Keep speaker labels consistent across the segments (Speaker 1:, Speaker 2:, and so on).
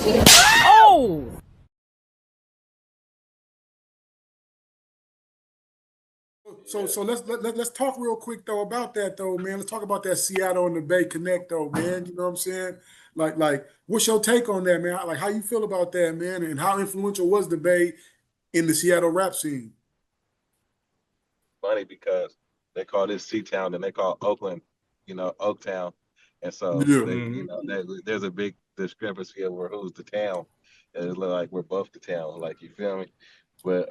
Speaker 1: Oh!
Speaker 2: So let's talk real quick though about that though, man. Let's talk about that Seattle and the Bay Connect though, man. You know what I'm saying? What's your take on that, man? Like, how you feel about that, man? And how influential was the Bay in the Seattle rap scene?
Speaker 3: Funny because they call this Sea-Town and they call Oakland, Oaktown. And so
Speaker 2: Yeah,
Speaker 3: there's a big discrepancy over who's the town. And it look like we're both the town, like you feel me? But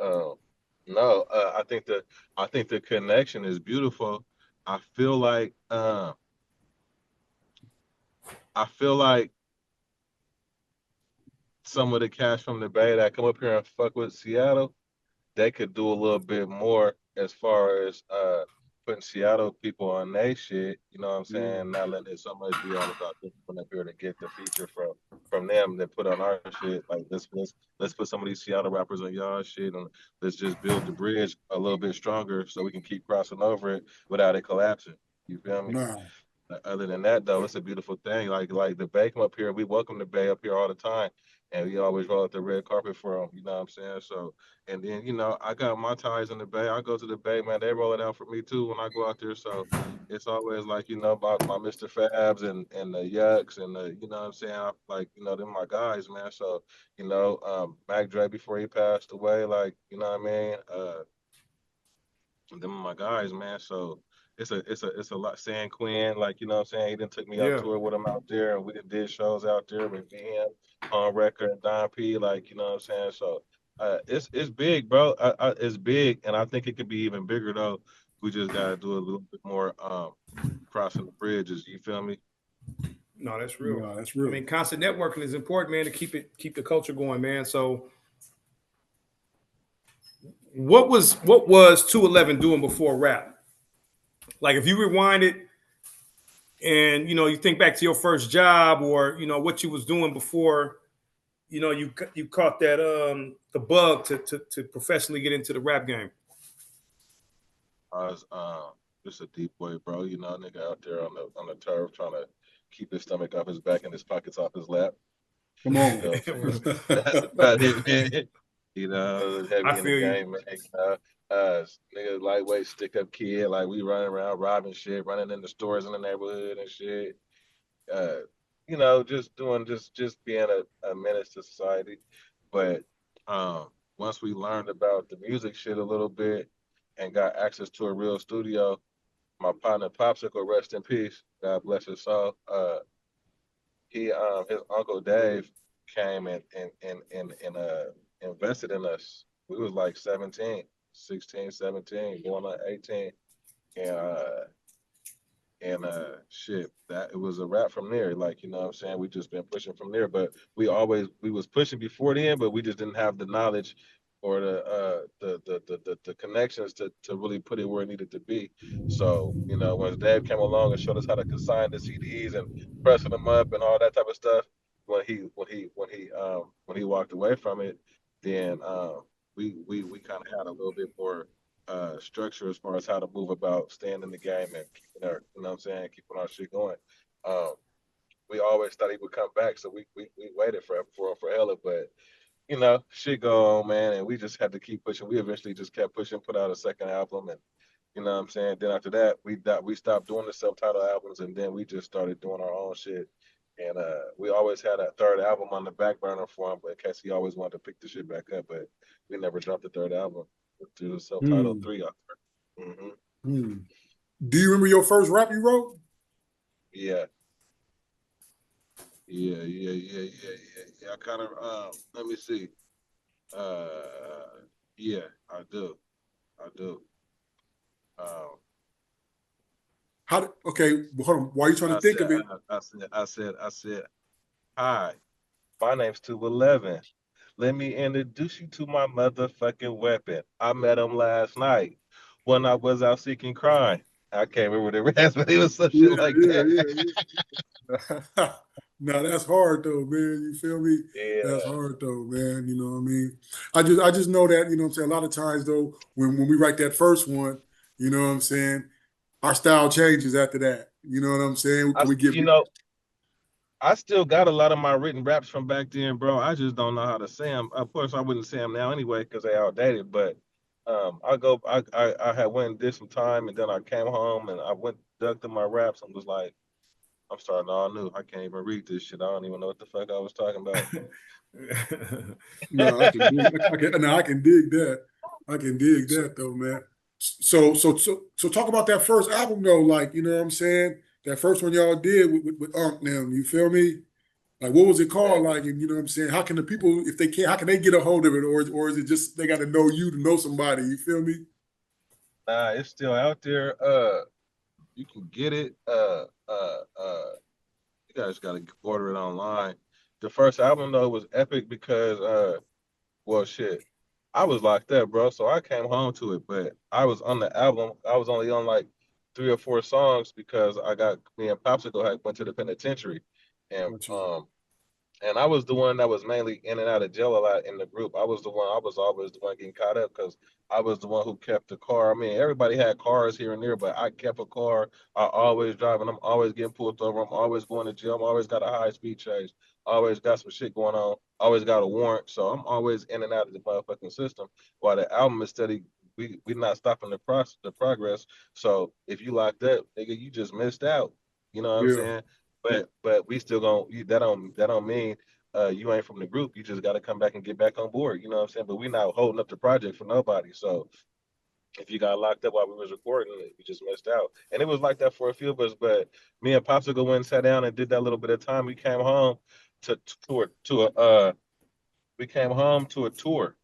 Speaker 3: no, I think the connection is beautiful. I feel like I feel like some of the cats from the Bay that come up here and fuck with Seattle, they could do a little bit more as far as putting Seattle people on their shit. You know what I'm
Speaker 2: yeah.
Speaker 3: saying? Not letting it so much be all about them coming up here to get the feature from them than put on our shit. Like let's put some of these Seattle rappers on y'all shit and let's just build the bridge a little bit stronger so we can keep crossing over it without it collapsing. You feel me?
Speaker 2: Nah,
Speaker 3: Other than that, though, it's a beautiful thing. Like the Bay come up here, we welcome the Bay up here all the time, and we always roll out the red carpet for them. You know what I'm saying? So, and then I got my ties in the Bay. I go to the Bay, man. They roll it out for me too when I go out there. So, it's always like my Mr. Fabs and the Yucks and the what I'm saying. Like them my guys, man. So, Mac Dre before he passed away, like what I mean. Them are my guys, man. So it's a lot. San Quinn, like what I'm saying, he done took me on
Speaker 2: yeah,
Speaker 3: tour with him out there, and we did shows out there with him on record and Don P, like what I'm saying. So it's big, bro. It's big, and I think it could be even bigger though. We just gotta do a little bit more crossing the bridges. You feel me?
Speaker 4: No, that's real.
Speaker 2: nah, that's
Speaker 4: I
Speaker 2: real.
Speaker 4: mean, constant networking is important, man, to keep the culture going, man. So, what was 211 doing before rap? Like, if you rewind it and you think back to your first job, or what you was doing before, you caught that the bug to professionally get into the rap game.
Speaker 3: I was just a deep boy, bro. Nigga out there on the turf trying to keep his stomach off his back and his pockets off his lap.
Speaker 2: Come
Speaker 3: You know
Speaker 2: on.
Speaker 3: what I'm saying? That's about it, man.
Speaker 4: I
Speaker 3: Heavy in the
Speaker 4: feel you.
Speaker 3: game, man. Nigga, lightweight, stick up kid, like we running around robbing shit, running in the stores in the neighborhood and shit. Uh, just doing just being a menace to society. But once we learned about the music shit a little bit and got access to a real studio, my partner Popsicle, rest in peace, God bless his soul. He his uncle Dave came and invested in us. We was like 17, 16, 17, going on 18. And shit, that it was a wrap from there. Like, what I'm saying? We just been pushing from there. But we was pushing before then, but we just didn't have the knowledge or the connections to really put it where it needed to be. So, when Dave came along and showed us how to consign the CDs and pressing them up and all that type of stuff, when he walked away from it, then we kind of had a little bit more structure as far as how to move about staying in the game and keeping our, what I'm saying, keeping our shit going. Um, we always thought he would come back, so we waited for hella, but shit go on, man, and we just had to keep pushing. We eventually just kept pushing, put out a second album, and what I'm saying. Then after that, we stopped doing the self-titled albums, and then we just started doing our own shit. And we always had a third album on the back burner for him, but in case he always wanted to pick the shit back up, but we never dropped the third album. To the self-titled
Speaker 2: Hmm.
Speaker 3: three out there.
Speaker 2: Hmm. Do you remember your first rap you wrote?
Speaker 3: Yeah, yeah. I kind of let me see. Uh, yeah, I do. I do. Um,
Speaker 2: Okay, well, hold on. Why are you trying to
Speaker 3: I
Speaker 2: think
Speaker 3: said,
Speaker 2: of it?
Speaker 3: I said, hi, my name's 211. Let me introduce you to my motherfucking weapon. I met him last night when I was out seeking crime. I can't remember the rest, but it was some shit
Speaker 2: Yeah,
Speaker 3: like
Speaker 2: yeah,
Speaker 3: that.
Speaker 2: yeah. No, that's hard though, man. You feel me? That's
Speaker 3: Yeah.
Speaker 2: hard though, man. You know what I mean? I just know that, what I'm saying, a lot of times though, when we write that first one, you know what I'm saying, our style changes after that. You know what I'm saying?
Speaker 3: I,
Speaker 2: Can we get
Speaker 3: you know, I still got a lot of my written raps from back then, bro. I just don't know how to say them. Of course, I wouldn't say them now anyway because they outdated. But I had went and did some time, and then I came home and I went dug through my raps and was like, I'm starting all new. I can't even read this shit. I don't even know what the fuck I was talking about.
Speaker 2: No, I can dig. No, I can dig that. I can dig that though, man. So talk about that first album though. Like, you know what I'm saying? That first one y'all did with Unc them. You feel me? Like, what was it called?
Speaker 3: Man,
Speaker 2: Like, and you know what I'm saying? How can the people, if they can't, how can they get a hold of it, or is it just they got to know you to know somebody? You feel me?
Speaker 3: nah, it's still out there. You can get it. You guys gotta order it online. The first album though was epic because well, shit. I was locked up, bro. So I came home to it, but I was on the album. I was only on like 3 or 4 songs because I got me and Popsicle had went to the penitentiary, and
Speaker 2: Got you.
Speaker 3: I was the one that was mainly in and out of jail a lot in the group. I was the one. I was always the one getting caught up because I was the one who kept the car. I mean, everybody had cars here and there, but I kept a car. I always driving. I'm always getting pulled over. I'm always going to jail. I'm always got a high speed chase. Always got some shit going on. Always got a warrant. So I'm always in and out of the motherfucking system. While the album is steady, we not stopping the progress. So if you locked up, nigga, you just missed out. You know what I'm
Speaker 2: Yeah,
Speaker 3: saying? But we still gonna that don't mean you ain't from the group. You just got to come back and get back on board. You know what I'm saying? But we not holding up the project for nobody. So if you got locked up while we was recording it, you just missed out. And it was like that for a few of us. But me and Popsicle went and sat down and did that little bit of time. We came home to a we came home to a tour.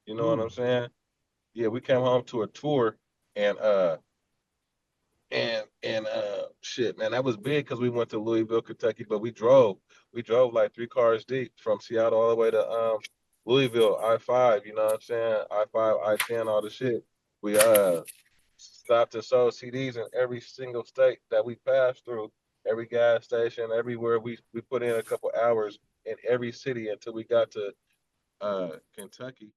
Speaker 3: You know what I'm
Speaker 2: mm,
Speaker 3: saying? Yeah, we came home to a tour and shit, man, that was big because we went to Louisville, Kentucky, but we drove like 3 cars deep from Seattle all the way to Louisville, I-5, you know what I'm saying? I-5, I-10, all the shit. We stopped and sold CDs in every single state that we passed through, every gas station, everywhere. We put in a couple hours in every city until we got to Kentucky.